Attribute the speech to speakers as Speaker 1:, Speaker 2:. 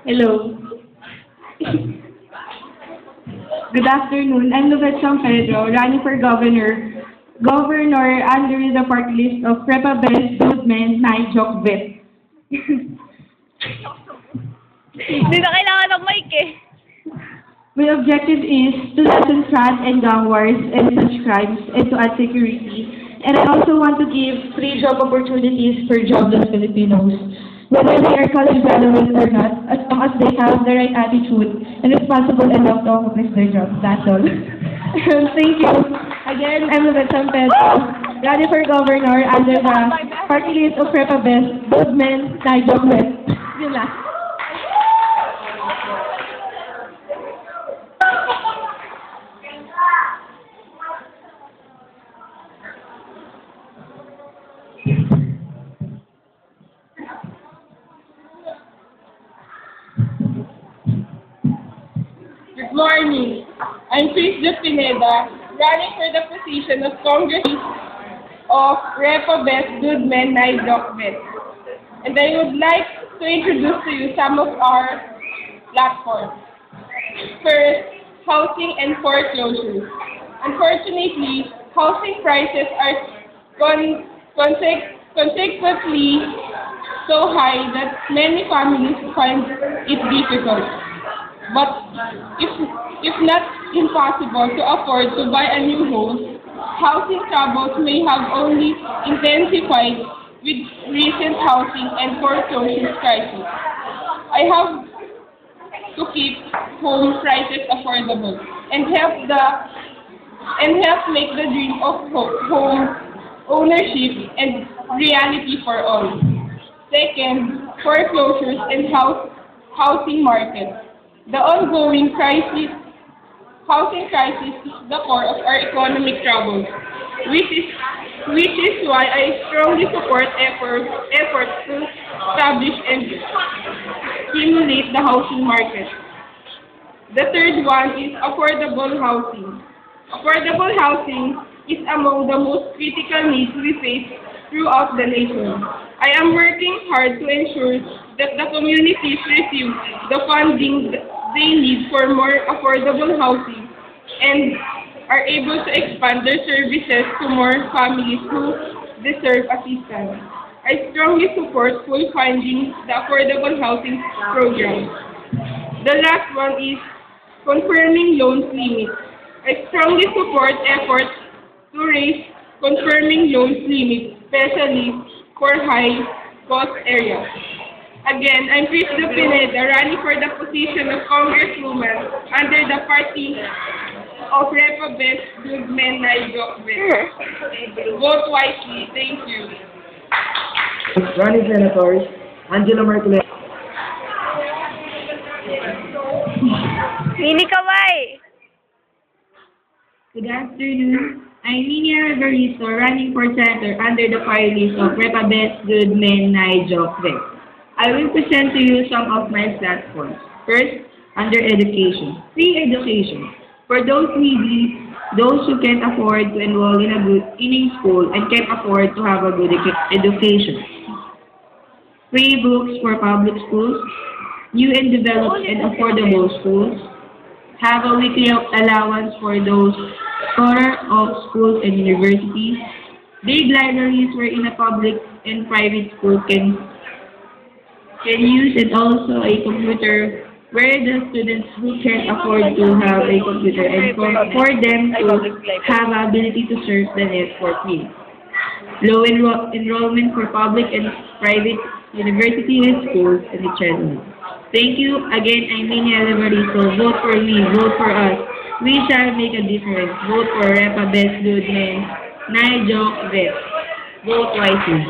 Speaker 1: Hello. Good afternoon. I'm Luvet San Pedro, running for governor. Governor under the party list of Prepa Best Goodman Naijok Vet.
Speaker 2: Hindi na kailangan ng mic eh.
Speaker 1: My objective is to lessen fraud and gang wars and such crimes and to add security. And I also want to give free job opportunities for jobless Filipinos, whether they are college graduates or not, as long as they have the right attitude and responsible enough to accomplish their job. That's all. Thank you. Again, I'm Luvet San Pedro, running for governor under the party list of Prepa Best Goodman Naijok Vet. Yun lang.
Speaker 3: Good morning. I'm Chris De Pineda, running for the position of Congress of Prepa Best Goodman Naijok Vet. And I would like to introduce to you some of our platforms. First, housing and foreclosures. Unfortunately, housing prices are consequently so high that many families find it difficult. But if not impossible to afford to buy a new home, housing troubles may have only intensified with recent housing and foreclosure crisis. I have to keep home prices affordable and help make the dream of home ownership and reality for all. Second, foreclosures and housing market. The ongoing housing crisis is the core of our economic troubles, which is why I strongly support efforts to establish and stimulate the housing market. The third one is affordable housing. Affordable housing is among the most critical needs we face throughout the nation. I am working hard to ensure that the communities receive the funding they need for more affordable housing and are able to expand their services to more families who deserve assistance. I strongly support full funding the affordable housing program. The last one is confirming loans limit. I strongly support efforts to raise confirming loans limit, especially for high-cost areas. Again, I'm Chris De Pineda, running for the position of Congresswoman under the party of Prepa Best Goodman Naijok Vet. Vote wisely. Thank you.
Speaker 4: Running Senators, Angela Marcoleta.
Speaker 2: Mini Kawai!
Speaker 1: Good afternoon. I'm Minia Riveristo, running for senator under the party list of Prepa Best Goodman Naijok Vet. I will present to you some of my platforms. First, under education. Free education. For those needy, those who can't afford to enroll in a school and can't afford to have a good education. Free books for public schools. New and developed and affordable schools. Have a weekly allowance for those scorers of schools and universities. Big libraries wherein a public and private school can use, and also a computer where the students who can't afford to have a computer and for them to have the ability to surf the net for free. Low enrollment for public and private universities and schools, and etc. Thank you. Again, I'm Minia Riveristo. Vote for me. Vote for us. We shall make a difference. Vote for Prepa Best Goodman Naijok Vet. Vote wisely.